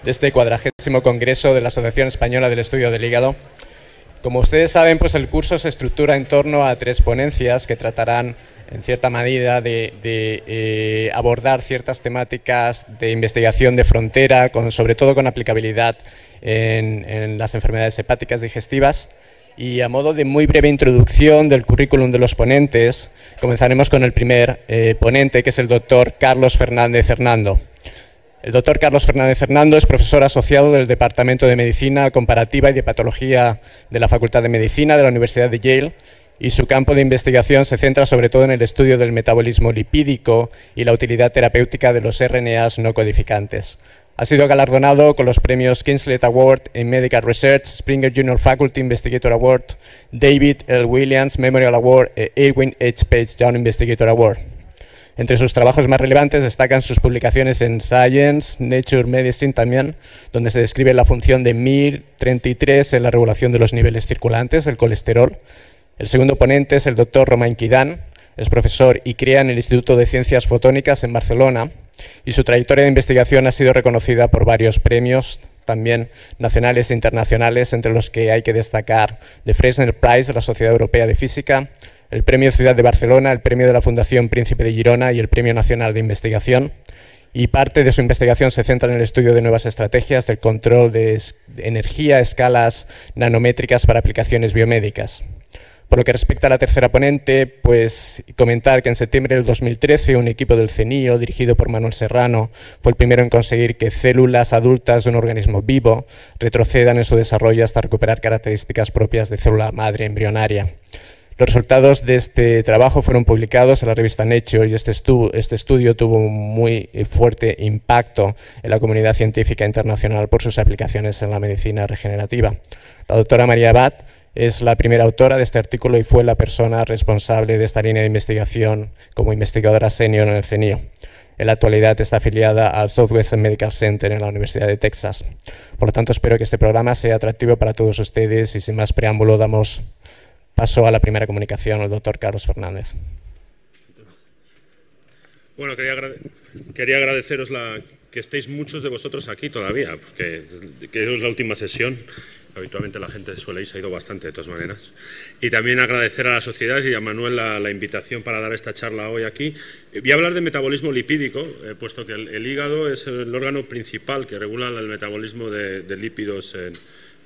de este 40º Congreso de la Asociación Española del Estudio del Hígado. Como ustedes saben, pues el curso se estructura en torno a 3 ponencias que tratarán, en cierta medida, de abordar ciertas temáticas de investigación de frontera, sobre todo con aplicabilidad en las enfermedades hepáticas digestivas. Y a modo de muy breve introducción del currículum de los ponentes, comenzaremos con el primer ponente, que es el doctor Carlos Fernández Hernando. El doctor Carlos Fernández Hernando es profesor asociado del Departamento de Medicina Comparativa y de Patología de la Facultad de Medicina de la Universidad de Yale, y su campo de investigación se centra sobre todo en el estudio del metabolismo lipídico y la utilidad terapéutica de los RNAs no codificantes. Ha sido galardonado con los premios Kinslet Award en Medical Research, Springer Junior Faculty Investigator Award, David L. Williams Memorial Award e Irwin H. Page Young Investigator Award. Entre sus trabajos más relevantes destacan sus publicaciones en Science, Nature Medicine también, donde se describe la función de MIR33 en la regulación de los niveles circulantes del colesterol. El segundo ponente es el doctor Romain Quidan, es profesor y crea en el Instituto de Ciencias Fotónicas en Barcelona, y su trayectoria de investigación ha sido reconocida por varios premios, también nacionales e internacionales, entre los que hay que destacar The Fresnel Prize de la Sociedad Europea de Física, el Premio Ciudad de Barcelona, el Premio de la Fundación Príncipe de Girona y el Premio Nacional de Investigación. Y parte de su investigación se centra en el estudio de nuevas estrategias del control de energía a escalas nanométricas para aplicaciones biomédicas. Por lo que respecta a la tercera ponente, pues comentar que en septiembre del 2013 un equipo del CENIO, dirigido por Manuel Serrano, fue el primero en conseguir que células adultas de un organismo vivo retrocedan en su desarrollo hasta recuperar características propias de célula madre embrionaria. Los resultados de este trabajo fueron publicados en la revista Nature y este estudio tuvo un muy fuerte impacto en la comunidad científica internacional por sus aplicaciones en la medicina regenerativa. La doctora María Abad es la primera autora de este artículo y fue la persona responsable de esta línea de investigación como investigadora senior en el CENIO. En la actualidad está afiliada al Southwestern Medical Center en la Universidad de Texas. Por lo tanto, espero que este programa sea atractivo para todos ustedes y sin más preámbulo damos paso a la primera comunicación al doctor Carlos Fernández. Bueno, quería agradeceros que estéis muchos de vosotros aquí todavía, porque es la última sesión. Habitualmente la gente suele ir, se ha ido bastante de todas maneras. Y también agradecer a la sociedad y a Manuel la invitación para dar esta charla hoy aquí. Voy a hablar de metabolismo lipídico, puesto que el hígado es el órgano principal que regula el metabolismo de lípidos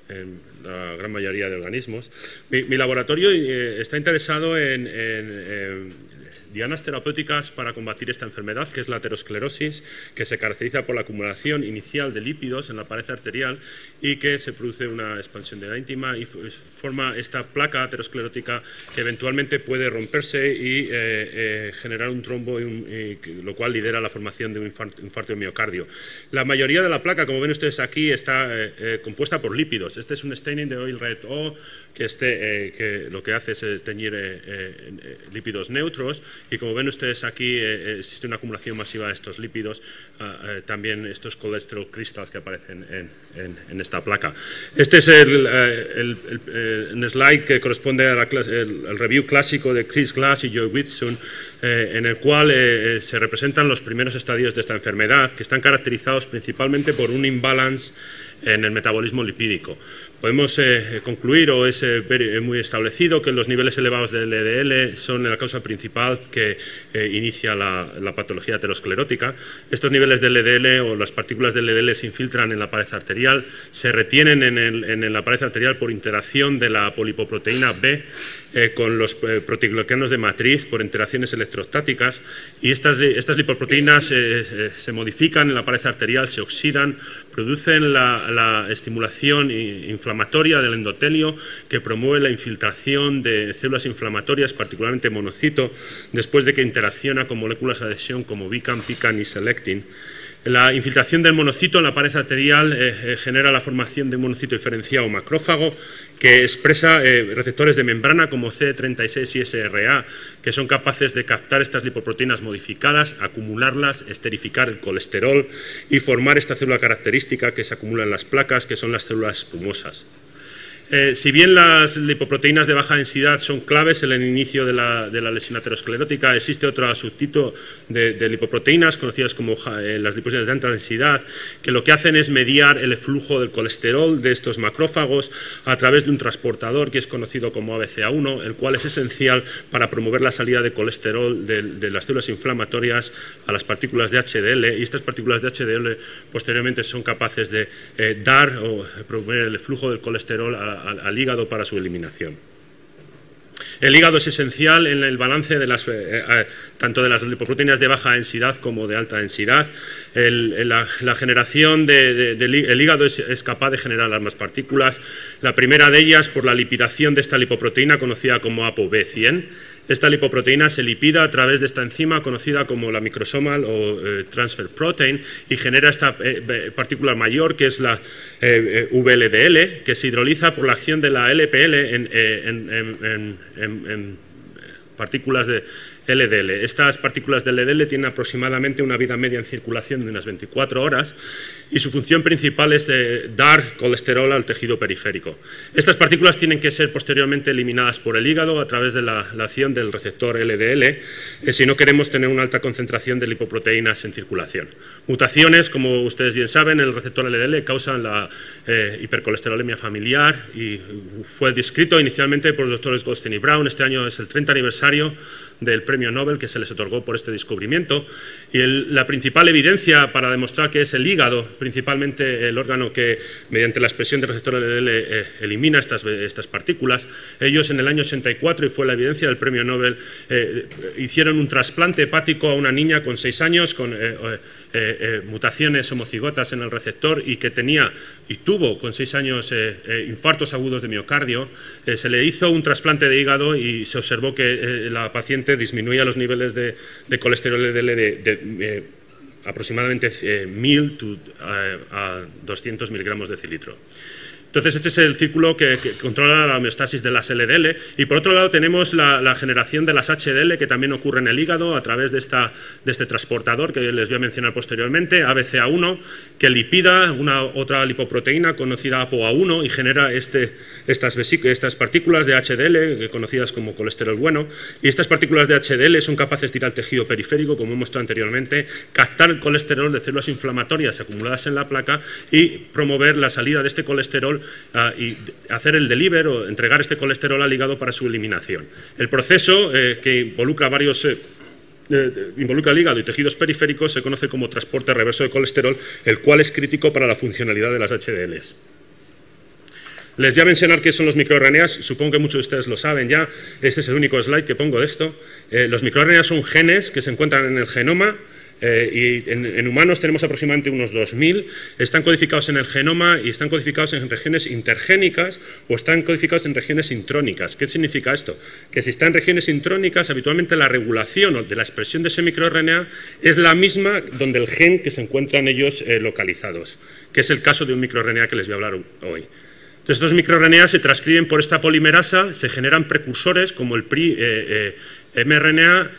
en la gran mayoría de organismos. Mi laboratorio está interesado en dianas terapéuticas para combatir esta enfermedad, que es la aterosclerosis, que se caracteriza por la acumulación inicial de lípidos en la pared arterial y que se produce una expansión de la íntima y forma esta placa aterosclerótica que eventualmente puede romperse y generar un trombo, lo cual lidera la formación de un infarto de miocardio. La mayoría de la placa, como ven ustedes aquí, está compuesta por lípidos. Este es un staining de oil red O, que lo que hace es teñir lípidos neutros. Y como ven ustedes aquí, existe una acumulación masiva de estos lípidos, también estos cholesterol crystals que aparecen en esta placa. Este es el slide que corresponde al review clásico de Chris Glass y Joe Whitsun, en el cual se representan los primeros estadios de esta enfermedad, que están caracterizados principalmente por un imbalance en el metabolismo lipídico. Podemos concluir, o es muy establecido, que los niveles elevados de LDL son la causa principal que inicia la patología aterosclerótica. Estos niveles de LDL o las partículas de LDL se infiltran en la pared arterial, se retienen en la pared arterial por interacción de la polipoproteína B con los proteoglicanos de matriz por interacciones electrostáticas, y estas lipoproteínas se modifican en la pared arterial, se oxidan, producen la estimulación inflamatoria del endotelio que promueve la infiltración de células inflamatorias, particularmente monocito, después de que interacciona con moléculas de adhesión como BICAM, PICAN y selectin. La infiltración del monocito en la pared arterial genera la formación de un monocito diferenciado macrófago que expresa receptores de membrana como CD36 y SRA, que son capaces de captar estas lipoproteínas modificadas, acumularlas, esterificar el colesterol y formar esta célula característica que se acumula en las placas, que son las células espumosas. Si bien las lipoproteínas de baja densidad son claves en el inicio de la lesión aterosclerótica, existe otro subtipo de lipoproteínas conocidas como las lipoproteínas de alta densidad, que lo que hacen es mediar el flujo del colesterol de estos macrófagos a través de un transportador que es conocido como ABCA1, el cual es esencial para promover la salida de colesterol de las células inflamatorias a las partículas de HDL, y estas partículas de HDL posteriormente son capaces de dar o promover el flujo del colesterol al hígado para su eliminación. El hígado es esencial en el balance de tanto de las lipoproteínas de baja densidad como de alta densidad. La generación el hígado es capaz de generar ambas partículas. La primera de ellas por la lipidación de esta lipoproteína conocida como ApoB100. Esta lipoproteína se lipida a través de esta enzima conocida como la microsomal o transfer protein y genera esta partícula mayor que es la VLDL, que se hidroliza por la acción de la LPL en partículas de LDL. Estas partículas de LDL tienen aproximadamente una vida media en circulación de unas 24 horas y su función principal es dar colesterol al tejido periférico. Estas partículas tienen que ser posteriormente eliminadas por el hígado a través de la acción del receptor LDL si no queremos tener una alta concentración de lipoproteínas en circulación. Mutaciones, como ustedes bien saben, en el receptor LDL causan la hipercolesterolemia familiar y fue descrito inicialmente por los doctores Goldstein y Brown. Este año es el 30 aniversario del premio Nobel que se les otorgó por este descubrimiento, y la principal evidencia para demostrar que es el hígado, principalmente el órgano que mediante la expresión del receptor LDL elimina estas partículas. Ellos en el año 84, y fue la evidencia del premio Nobel, hicieron un trasplante hepático a una niña con 6 años con mutaciones homocigotas en el receptor y que tenía y tuvo con 6 años infartos agudos de miocardio. Se le hizo un trasplante de hígado y se observó que la paciente disminuía los niveles de colesterol LDL de aproximadamente 1000 a 200 miligramos de decilitro. Entonces, este es el círculo que controla la homeostasis de las LDL, y por otro lado tenemos la generación de las HDL, que también ocurre en el hígado a través de este transportador que les voy a mencionar posteriormente, ABCA1, que lipida otra lipoproteína conocida ApoA1 y genera estas partículas de HDL, conocidas como colesterol bueno, y estas partículas de HDL son capaces de ir al tejido periférico, como he mostrado anteriormente, captar el colesterol de células inflamatorias acumuladas en la placa y promover la salida de este colesterol y hacer el deliver o entregar este colesterol al hígado para su eliminación. El proceso que involucra involucra el hígado y tejidos periféricos se conoce como transporte reverso de colesterol, el cual es crítico para la funcionalidad de las HDLs. Les voy a mencionar qué son los microRNAs, supongo que muchos de ustedes lo saben ya, este es el único slide que pongo de esto. Los microRNAs son genes que se encuentran en el genoma. Y en humanos tenemos aproximadamente unos 2000, están codificados en el genoma y están codificados en regiones intergénicas o están codificados en regiones intrónicas. ¿Qué significa esto? Que si están en regiones intrónicas, habitualmente la regulación de la expresión de ese microRNA es la misma donde el gen que se encuentran ellos localizados, que es el caso de un microRNA que les voy a hablar hoy. Entonces, estos microRNA se transcriben por esta polimerasa, se generan precursores como el mRNA,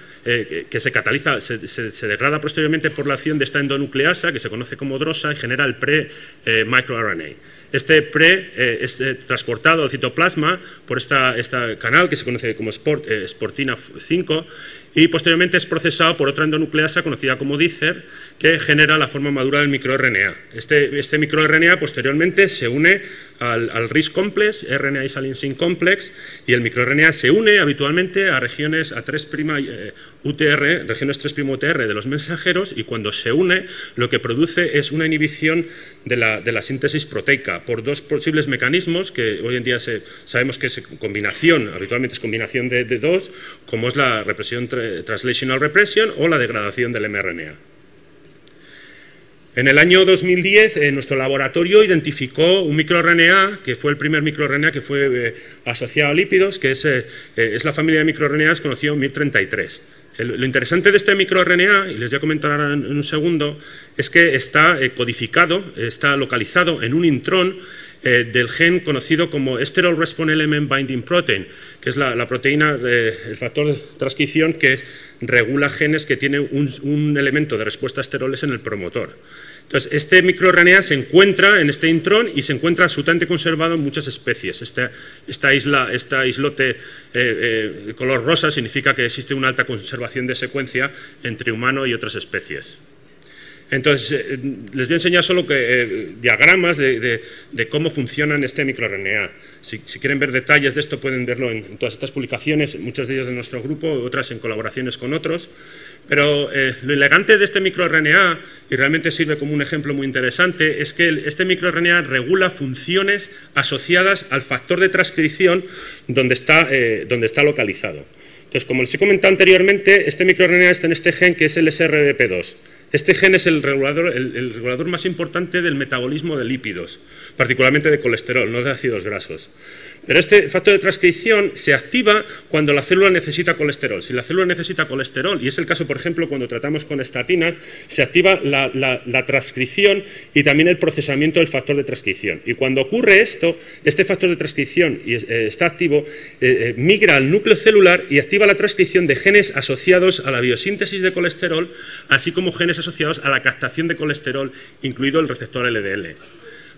que se cataliza, se degrada posteriormente por la acción de esta endonucleasa, que se conoce como DROSA, y genera el pre-microRNA. Este pre es transportado al citoplasma por este canal que se conoce como sportina 5 y posteriormente es procesado por otra endonucleasa conocida como dícer, que genera la forma madura del microRNA. Este microRNA posteriormente se une al RIS complex, RNA Isoleucine complex, y el microRNA se une habitualmente a regiones a 3' UTR, regiones 3' UTR de los mensajeros, y cuando se une lo que produce es una inhibición de la síntesis proteica por dos posibles mecanismos que hoy en día sabemos que es combinación, habitualmente es combinación de dos, como es la represión translational repression o la degradación del mRNA. En el año 2010, nuestro laboratorio identificó un microRNA, que fue el primer microRNA que fue asociado a lípidos, que es la familia de microRNAs conocido en 1033. Lo interesante de este microRNA, y les voy a comentar ahora en un segundo, es que está codificado, está localizado en un intrón del gen conocido como Sterol Response Element Binding Protein, que es la proteína, el factor de transcripción que regula genes que tienen un elemento de respuesta a esteroles en el promotor. Entonces, este microRNA se encuentra en este intrón y se encuentra absolutamente conservado en muchas especies. Esta islote de color rosa significa que existe una alta conservación de secuencia entre humano y otras especies. Entonces, les voy a enseñar solo diagramas de cómo funcionan este microRNA. Si quieren ver detalles de esto, pueden verlo en todas estas publicaciones, muchas de ellas de nuestro grupo, otras en colaboraciones con otros. Pero lo elegante de este microRNA, y realmente sirve como un ejemplo muy interesante, es que este microRNA regula funciones asociadas al factor de transcripción donde está localizado. Entonces, como les he comentado anteriormente, este microRNA está en este gen que es el SRBP2. Este gen es el regulador más importante del metabolismo de lípidos, particularmente de colesterol, no de ácidos grasos. Pero este factor de transcripción se activa cuando la célula necesita colesterol. Si la célula necesita colesterol, y es el caso, por ejemplo, cuando tratamos con estatinas, se activa la transcripción y también el procesamiento del factor de transcripción. Y cuando ocurre esto, este factor de transcripción está activo, migra al núcleo celular y activa la transcripción de genes asociados a la biosíntesis de colesterol, así como genes asociados a la captación de colesterol, incluido el receptor LDL.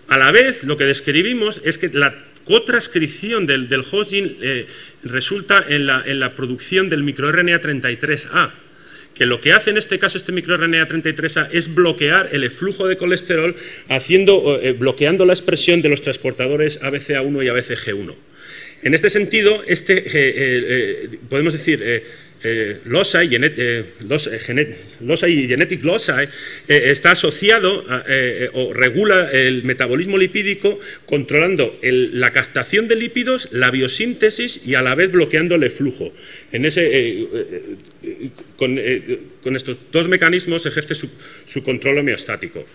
A la vez, lo que describimos es que la cotranscripción del host gene resulta en la producción del microRNA 33A, que lo que hace en este caso este microRNA 33A es bloquear el eflujo de colesterol, bloqueando la expresión de los transportadores ABCA1 y ABCG1. En este sentido, podemos decir, loci y genetic loci está asociado o regula el metabolismo lipídico, controlando la captación de lípidos, la biosíntesis y a la vez bloqueando el eflujo. Con estos dos mecanismos ejerce su control homeostático.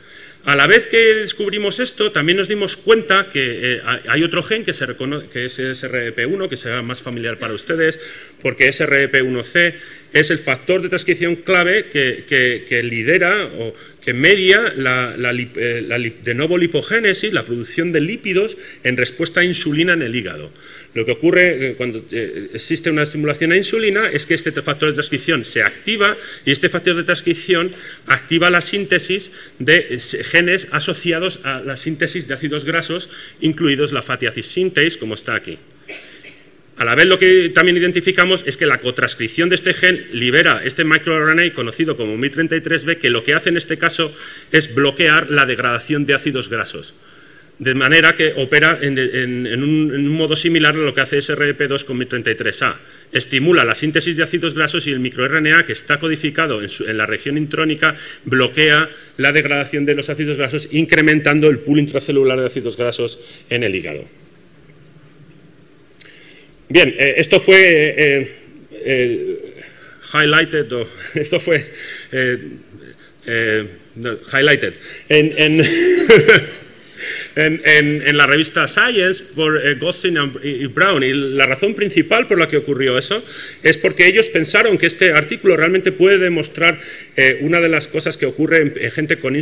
A la vez que descubrimos esto, también nos dimos cuenta que hay otro gen que es SRBP1, que será más familiar para ustedes, porque SRBP1C es el factor de transcripción clave que lidera o que media de nuevo lipogénesis, la producción de lípidos en respuesta a insulina en el hígado. Lo que ocurre cuando existe una estimulación a insulina es que este factor de transcripción se activa y este factor de transcripción activa la síntesis de genes asociados a la síntesis de ácidos grasos, incluidos la fatty acid synthase, como está aquí. A la vez, lo que también identificamos es que la cotranscripción de este gen libera este microRNA conocido como MYC33B, que lo que hace en este caso es bloquear la degradación de ácidos grasos, de manera que opera en un modo similar a lo que hace SRBP2 con MYC33A. Estimula la síntesis de ácidos grasos y el microRNA, que está codificado en la región intrónica, bloquea la degradación de los ácidos grasos, incrementando el pool intracelular de ácidos grasos en el hígado. Bien, esto fue highlighted, en la revista Science por Gostin y Brown, y la razón principal por la que ocurrió eso es porque ellos pensaron que este artículo realmente puede demostrar una de las cosas que ocurre en gente con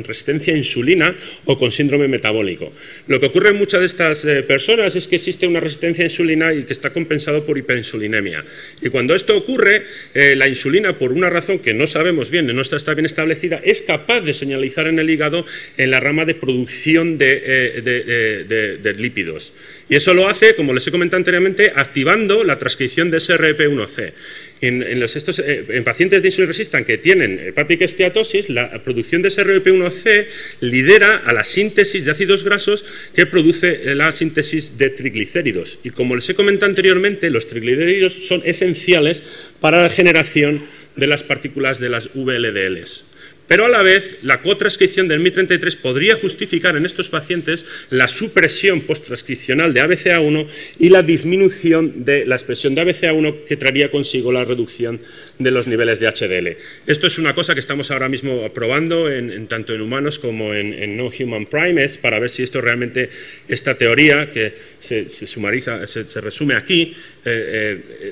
resistencia a insulina o con síndrome metabólico. Lo que ocurre en muchas de estas personas es que existe una resistencia a insulina y que está compensado por hiperinsulinemia. Y cuando esto ocurre, la insulina, por una razón que no sabemos bien, no está bien establecida, es capaz de señalizar en el hígado en la rama de producción de lípidos. Y eso lo hace, como les he comentado anteriormente, activando la transcripción de SRBP1C. En pacientes de insulin resistant que tienen hepatic steatosis, la producción de SRBP1C lidera a la síntesis de ácidos grasos que produce la síntesis de triglicéridos. Y como les he comentado anteriormente, los triglicéridos son esenciales para la generación de las partículas de las VLDLs. Pero a la vez, la cotranscripción del MYC33 podría justificar en estos pacientes la supresión posttranscripcional de ABCA1 y la disminución de la expresión de ABCA1 que traería consigo la reducción de los niveles de HDL. Esto es una cosa que estamos ahora mismo probando tanto en humanos como en no-human primates para ver si esto realmente, esta teoría que se resume aquí,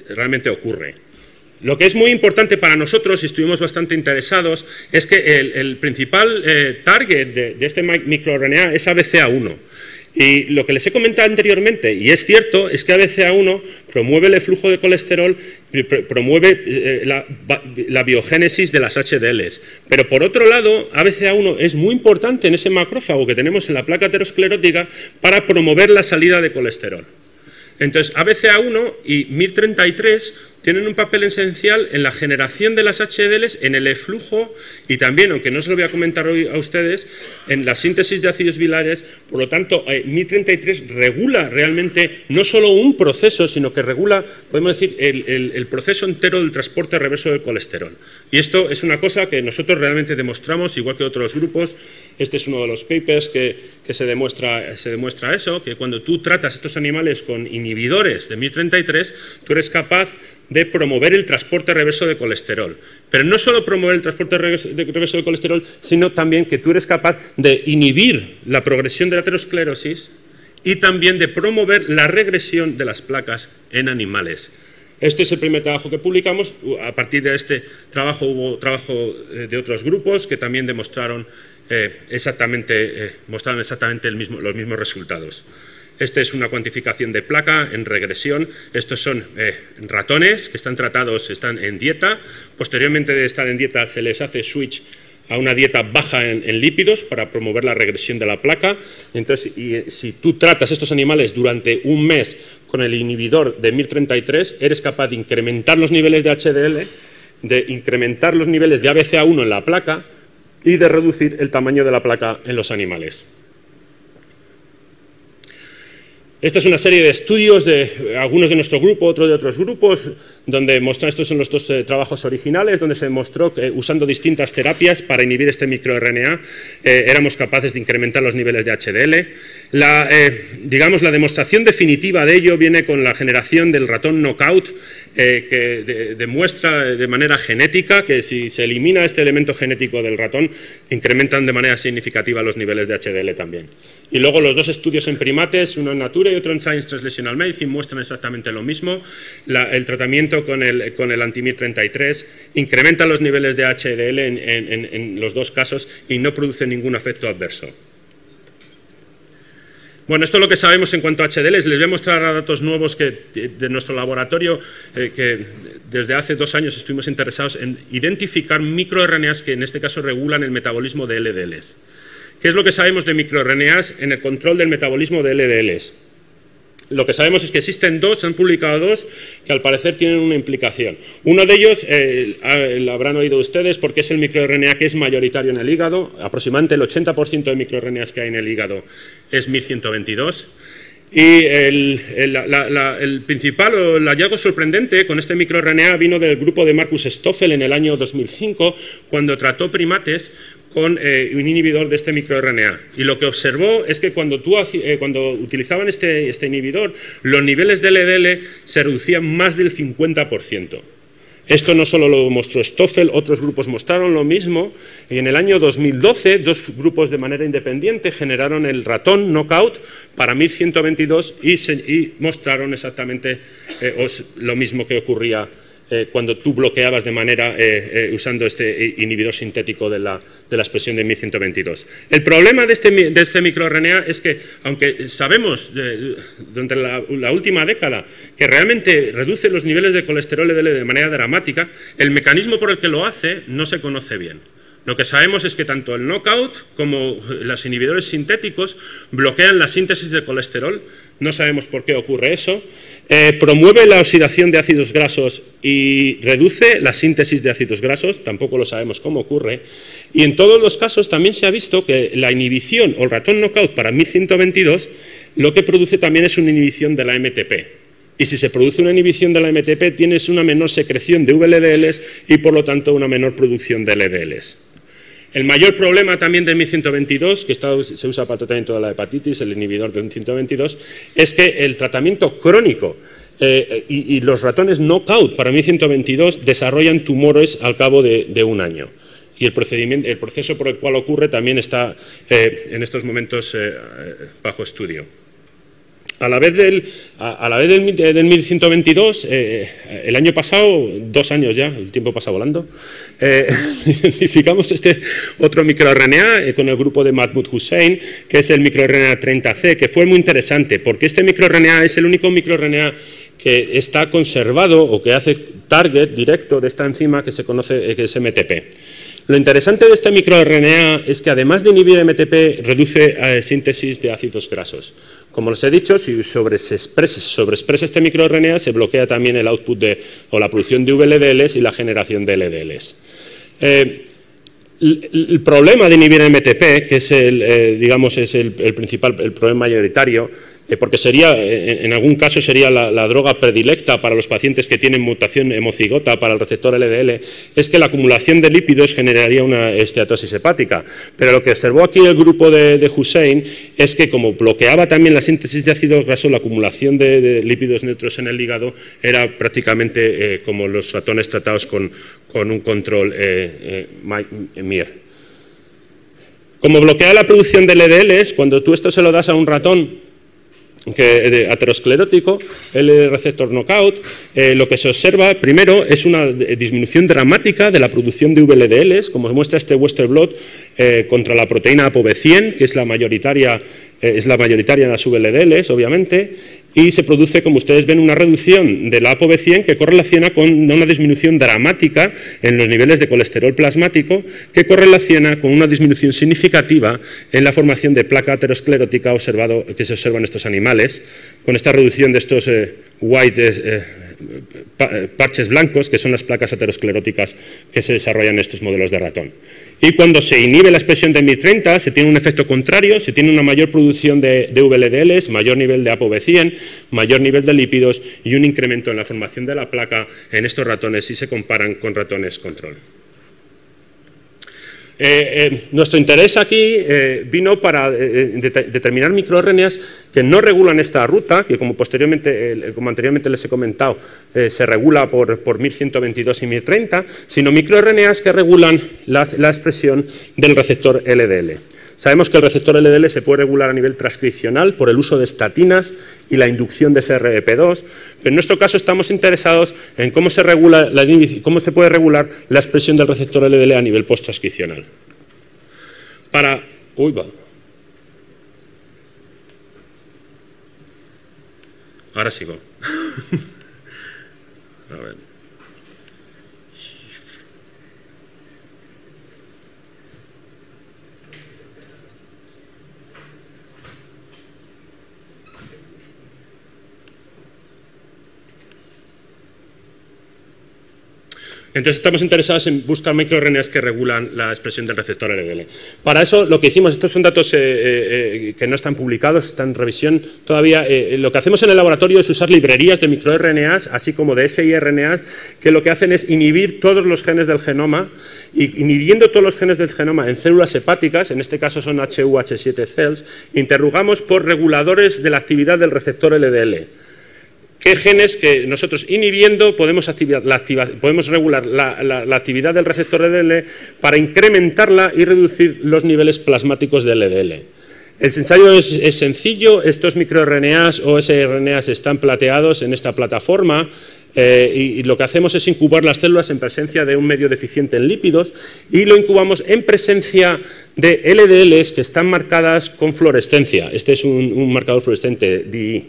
realmente ocurre. Lo que es muy importante para nosotros, y estuvimos bastante interesados, es que el principal target de este microRNA es ABCA1. Y lo que les he comentado anteriormente, y es cierto, es que ABCA1 promueve el flujo de colesterol, promueve la biogénesis de las HDLs. Pero por otro lado, ABCA1 es muy importante en ese macrófago que tenemos en la placa aterosclerótica para promover la salida de colesterol. Entonces, ABCA1 y MIR33 tienen un papel esencial en la generación de las HDLs, en el eflujo y también, aunque no se lo voy a comentar hoy a ustedes, en la síntesis de ácidos biliares. Por lo tanto, MIR33 regula realmente no solo un proceso, sino que regula, podemos decir, el proceso entero del transporte reverso del colesterol. Y esto es una cosa que nosotros realmente demostramos, igual que otros grupos. Este es uno de los papers que se demuestra eso, que cuando tú tratas estos animales con inhibidores de MIR33, tú eres capaz de promover el transporte reverso de colesterol. Pero no solo promover el transporte reverso de colesterol, sino también que tú eres capaz de inhibir la progresión de la aterosclerosis y también de promover la regresión de las placas en animales. Este es el primer trabajo que publicamos. A partir de este trabajo hubo trabajo de otros grupos que también mostraron exactamente los mismos resultados. Esta es una cuantificación de placa en regresión. Estos son ratones que están tratados, están en dieta. Posteriormente de estar en dieta se les hace switch a una dieta baja en lípidos para promover la regresión de la placa. Entonces, si tú tratas estos animales durante un mes con el inhibidor de MIR33, eres capaz de incrementar los niveles de HDL, de incrementar los niveles de ABCA1 en la placa y de reducir el tamaño de la placa en los animales. Esta es una serie de estudios de algunos de nuestro grupo, otros de otros grupos, donde mostran, estos son los dos trabajos originales, donde se demostró que usando distintas terapias para inhibir este microRNA éramos capaces de incrementar los niveles de HDL. Digamos, la demostración definitiva de ello viene con la generación del ratón knockout, que demuestra de manera genética que si se elimina este elemento genético del ratón, incrementan de manera significativa los niveles de HDL también. Y luego los dos estudios en primates, uno en Nature y otro en Science Translational Medicine, muestran exactamente lo mismo. El tratamiento con el anti-MIR33 incrementa los niveles de HDL en los dos casos y no produce ningún efecto adverso. Bueno, esto es lo que sabemos en cuanto a HDLs. Les voy a mostrar datos nuevos de nuestro laboratorio, que desde hace 2 años estuvimos interesados en identificar microRNAs que en este caso regulan el metabolismo de LDLs. ¿Qué es lo que sabemos de microRNAs en el control del metabolismo de LDLs? Lo que sabemos es que existen dos, se han publicado dos, que al parecer tienen una implicación. Uno de ellos, lo habrán oído ustedes, porque es el microRNA que es mayoritario en el hígado. Aproximadamente el 80% de microRNAs que hay en el hígado es MIR122. Y el principal o el hallazgo sorprendente con este microRNA vino del grupo de Marcus Stoffel en el año 2005, cuando trató primates con un inhibidor de este microRNA. Y lo que observó es que cuando utilizaban este inhibidor, los niveles de LDL se reducían más del 50%. Esto no solo lo mostró Stoffel, otros grupos mostraron lo mismo, y en el año 2012 dos grupos de manera independiente generaron el ratón knockout para MIR122 y mostraron exactamente lo mismo que ocurría cuando tú bloqueabas de manera usando este inhibidor sintético de la expresión de MIR122. El problema de este microRNA es que, aunque sabemos durante la última década que realmente reduce los niveles de colesterol LDL de manera dramática, el mecanismo por el que lo hace no se conoce bien. Lo que sabemos es que tanto el knockout como los inhibidores sintéticos bloquean la síntesis de colesterol. No sabemos por qué ocurre eso. Promueve la oxidación de ácidos grasos y reduce la síntesis de ácidos grasos. Tampoco lo sabemos cómo ocurre. Y en todos los casos también se ha visto que la inhibición o el ratón knockout para MIR122 lo que produce también es una inhibición de la MTP. Y si se produce una inhibición de la MTP, tienes una menor secreción de VLDLs y por lo tanto una menor producción de LDLs. El mayor problema también del MIR122, que se usa para el tratamiento de la hepatitis, el inhibidor del MIR122, es que el tratamiento crónico y los ratones knockout para MIR122 desarrollan tumores al cabo de 1 año. Y el proceso por el cual ocurre también está en estos momentos bajo estudio. A la vez del 1122, el año pasado, 2 años ya, el tiempo pasa volando, identificamos este otro microRNA con el grupo de Mahmoud Hussein, que es el microRNA 30C, que fue muy interesante, porque este microRNA es el único microRNA que está conservado o que hace target directo de esta enzima que se conoce, que es MTP. Lo interesante de este microRNA es que además de inhibir MTP, reduce síntesis de ácidos grasos. Como les he dicho, si sobreexpresa este microRNA, se bloquea también el output o la producción de VLDLs y la generación de LDLs. El problema de inhibir MTP, que es el principal, el problema mayoritario, porque sería, en algún caso sería la droga predilecta para los pacientes que tienen mutación hemocigota para el receptor LDL, es que la acumulación de lípidos generaría una esteatosis hepática. Pero lo que observó aquí el grupo de Hussein es que como bloqueaba también la síntesis de ácidos grasos, la acumulación de lípidos neutros en el hígado era prácticamente como los ratones tratados con un control MIR. Como bloquea la producción de LDLs, cuando tú esto se lo das a un ratón aterosclerótico, el receptor knockout, lo que se observa primero es una disminución dramática de la producción de VLDLs, como muestra este Western blot contra la proteína ApoB100, que es la mayoritaria en las VLDLs, obviamente, y se produce, como ustedes ven, una reducción de la ApoB100 que correlaciona con una disminución dramática en los niveles de colesterol plasmático, que correlaciona con una disminución significativa en la formación de placa aterosclerótica que se observa en estos animales, con esta reducción de estos parches blancos, que son las placas ateroscleróticas que se desarrollan en estos modelos de ratón. Y cuando se inhibe la expresión de MIR30, se tiene un efecto contrario, se tiene una mayor producción de VLDLs, mayor nivel de ApoB100, mayor nivel de lípidos y un incremento en la formación de la placa en estos ratones si se comparan con ratones control. Nuestro interés aquí vino para determinar microRNAs que no regulan esta ruta, que como anteriormente les he comentado, se regula por MIR122 y MIR30, sino microRNAs que regulan la expresión del receptor LDL. Sabemos que el receptor LDL se puede regular a nivel transcripcional por el uso de estatinas y la inducción de SRP2, pero en nuestro caso estamos interesados en cómo se puede regular la expresión del receptor LDL a nivel posttranscripcional. Ahora sigo. A ver. Entonces estamos interesados en buscar microRNAs que regulan la expresión del receptor LDL. Para eso lo que hicimos, estos son datos que no están publicados, están en revisión todavía. Lo que hacemos en el laboratorio es usar librerías de microRNAs, así como de siRNAs, que lo que hacen es inhibir todos los genes del genoma, y inhibiendo todos los genes del genoma en células hepáticas, en este caso son HU-H7 cells, interrogamos por reguladores de la actividad del receptor LDL. ¿Qué genes que nosotros inhibiendo podemos regular la actividad del receptor LDL para incrementarla y reducir los niveles plasmáticos del LDL? El ensayo es sencillo, estos microRNAs o siRNAs están plateados en esta plataforma y lo que hacemos es incubar las células en presencia de un medio deficiente en lípidos y lo incubamos en presencia de LDLs que están marcadas con fluorescencia. Este es un marcador fluorescente DI.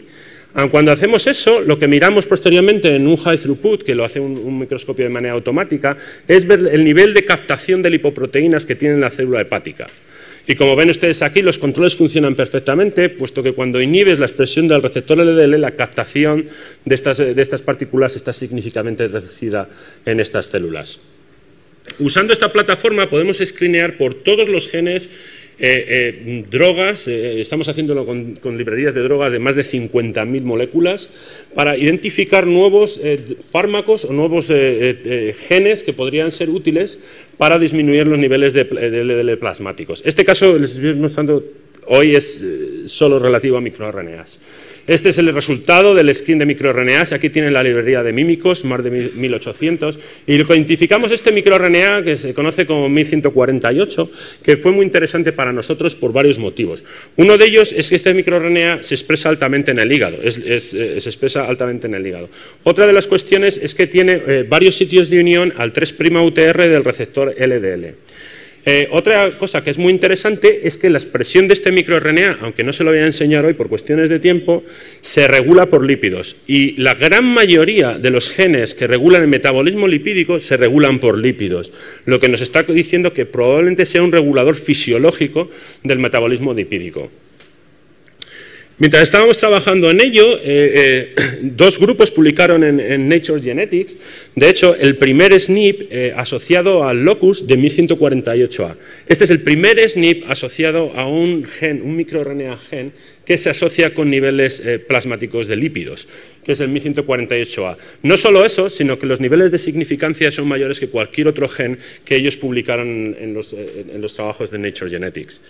Cuando hacemos eso, lo que miramos posteriormente en un high throughput, que lo hace un microscopio de manera automática, es ver el nivel de captación de lipoproteínas que tiene la célula hepática. Y como ven ustedes aquí, los controles funcionan perfectamente, puesto que cuando inhibes la expresión del receptor LDL, la captación de estas partículas está significativamente reducida en estas células. Usando esta plataforma podemos screenear por todos los genes drogas, estamos haciéndolo con librerías de drogas de más de 50.000 moléculas para identificar nuevos fármacos o nuevos genes que podrían ser útiles para disminuir los niveles de LDL plasmáticos. Este caso les estoy mostrando hoy es solo relativo a microRNAs. Este es el resultado del screen de microRNAs. Aquí tienen la librería de Mímicos, más de 1800, y lo que identificamos este microRNA que se conoce como 1148, que fue muy interesante para nosotros por varios motivos. Uno de ellos es que este microRNA se expresa altamente en el hígado, se expresa altamente en el hígado. Otra de las cuestiones es que tiene varios sitios de unión al 3' UTR del receptor LDL. Otra cosa que es muy interesante es que la expresión de este microRNA, aunque no se lo voy a enseñar hoy por cuestiones de tiempo, se regula por lípidos. Y la gran mayoría de los genes que regulan el metabolismo lipídico se regulan por lípidos, lo que nos está diciendo que probablemente sea un regulador fisiológico del metabolismo lipídico. Mientras estábamos trabajando en ello, dos grupos publicaron en Nature Genetics, de hecho, el primer SNP asociado al locus de 1148A. Este es el primer SNP asociado a un gen, un microRNA gen, que se asocia con niveles plasmáticos de lípidos, que es el 1148A. No solo eso, sino que los niveles de significancia son mayores que cualquier otro gen que ellos publicaron en los trabajos de Nature Genetics.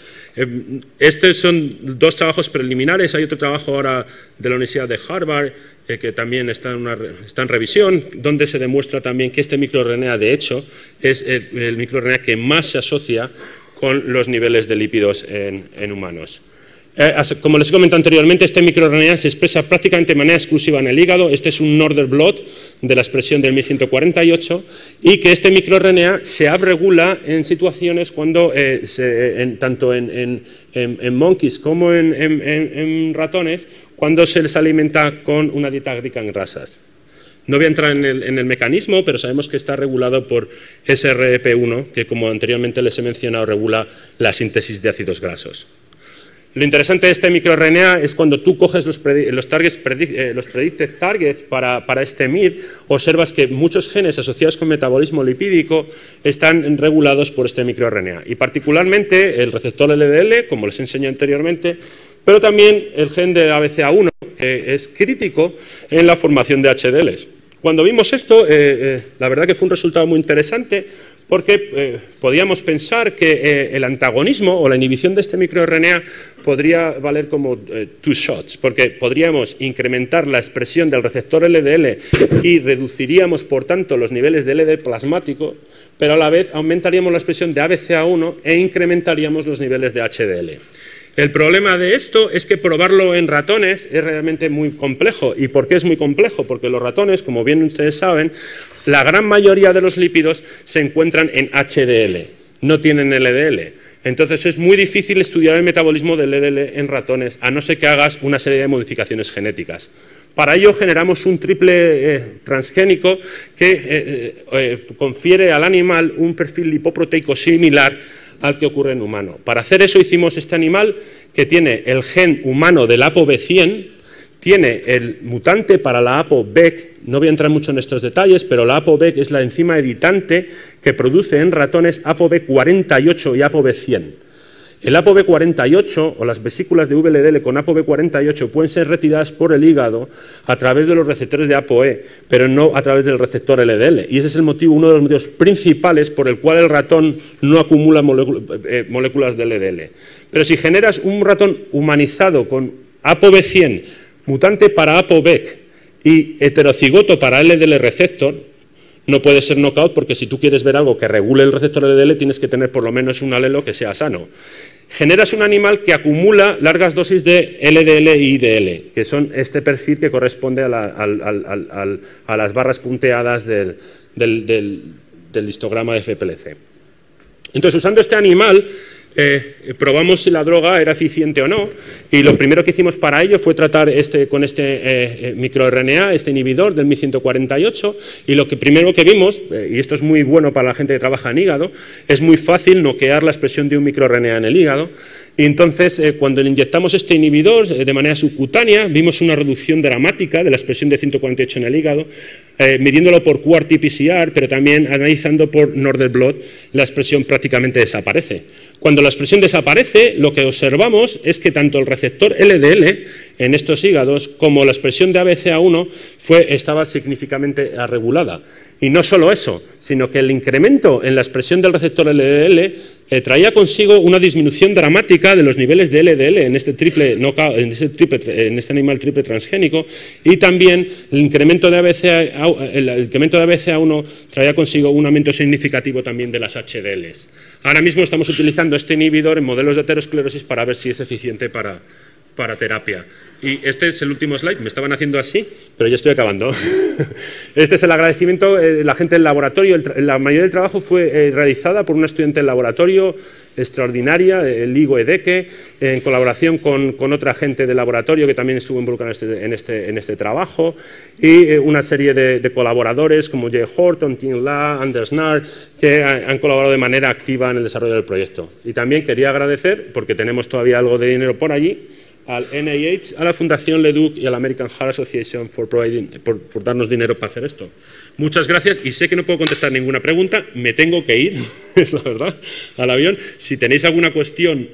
Estos son dos trabajos preliminares. Hay otro trabajo ahora de la Universidad de Harvard que también está en revisión, donde se demuestra también que este microRNA, de hecho, es el microRNA que más se asocia con los niveles de lípidos en humanos. Como les he comentado anteriormente, este microRNA se expresa prácticamente de manera exclusiva en el hígado. Este es un Northern blot de la expresión del 1148 y que este microRNA se abregula en situaciones cuando, tanto en monkeys como en ratones, cuando se les alimenta con una dieta rica en grasas. No voy a entrar en el mecanismo, pero sabemos que está regulado por SRP1, que como anteriormente les he mencionado, regula la síntesis de ácidos grasos. Lo interesante de este microRNA es cuando tú coges los predicted targets para este MIR, observas que muchos genes asociados con metabolismo lipídico están regulados por este microRNA, y particularmente el receptor LDL, como les enseñé anteriormente, pero también el gen de ABCA1, que es crítico en la formación de HDLs. Cuando vimos esto, la verdad que fue un resultado muy interesante, porque podíamos pensar que el antagonismo o la inhibición de este microRNA podría valer como two shots, porque podríamos incrementar la expresión del receptor LDL y reduciríamos, por tanto, los niveles de LDL plasmático, pero a la vez aumentaríamos la expresión de ABCA1 e incrementaríamos los niveles de HDL. El problema de esto es que probarlo en ratones es realmente muy complejo. ¿Y por qué es muy complejo? Porque los ratones, como bien ustedes saben, la gran mayoría de los lípidos se encuentran en HDL, no tienen LDL. Entonces es muy difícil estudiar el metabolismo del LDL en ratones, a no ser que hagas una serie de modificaciones genéticas. Para ello generamos un triple transgénico que confiere al animal un perfil lipoproteico similar al que ocurre en humano. Para hacer eso hicimos este animal que tiene el gen humano del ApoB100, tiene el mutante para la ApoBec, no voy a entrar mucho en estos detalles, pero la ApoBec es la enzima editante que produce en ratones ApoB48 y ApoB100. El ApoB48 o las vesículas de VLDL con ApoB48 pueden ser retiradas por el hígado a través de los receptores de ApoE, pero no a través del receptor LDL. Y ese es el motivo, uno de los motivos principales por el cual el ratón no acumula moléculas de LDL. Pero si generas un ratón humanizado con ApoB100, mutante para ApoBec y heterocigoto para LDL receptor, no puede ser knockout, porque si tú quieres ver algo que regule el receptor LDL tienes que tener por lo menos un alelo que sea sano. Generas un animal que acumula largas dosis de LDL y IDL, que son este perfil que corresponde a las barras punteadas del histograma de FPLC. Entonces, usando este animal, probamos si la droga era eficiente o no, y lo primero que hicimos para ello fue tratar con este microRNA, este inhibidor del 1148, y lo que primero que vimos, y esto es muy bueno para la gente que trabaja en hígado, es muy fácil noquear la expresión de un microRNA en el hígado. Y entonces, cuando le inyectamos este inhibidor de manera subcutánea, vimos una reducción dramática de la expresión de 148 en el hígado, midiéndolo por QRT-PCR, pero también analizando por Northern blot, la expresión prácticamente desaparece. Cuando la expresión desaparece, lo que observamos es que tanto el receptor LDL en estos hígados como la expresión de ABCA1 estaba significativamente regulada. Y no solo eso, sino que el incremento en la expresión del receptor LDL traía consigo una disminución dramática de los niveles de LDL en este animal triple transgénico, y también el incremento de ABCA1 traía consigo un aumento significativo también de las HDLs. Ahora mismo estamos utilizando este inhibidor en modelos de aterosclerosis para ver si es eficiente para terapia. Y este es el último slide, me estaban haciendo así, pero ya estoy acabando. Este es el agradecimiento de la gente del laboratorio. La mayoría del trabajo fue realizada por una estudiante del laboratorio extraordinaria, Ligo Edeke, en colaboración con otra gente del laboratorio que también estuvo involucrada en este trabajo, y una serie de colaboradores como Jay Horton, Tim La, Anders Nahr, que han colaborado de manera activa en el desarrollo del proyecto. Y también quería agradecer, porque tenemos todavía algo de dinero por allí, al NIH, a la Fundación Leduc y a la American Heart Association por darnos dinero para hacer esto. Muchas gracias, y sé que no puedo contestar ninguna pregunta, me tengo que ir, es la verdad, al avión. Si tenéis alguna cuestión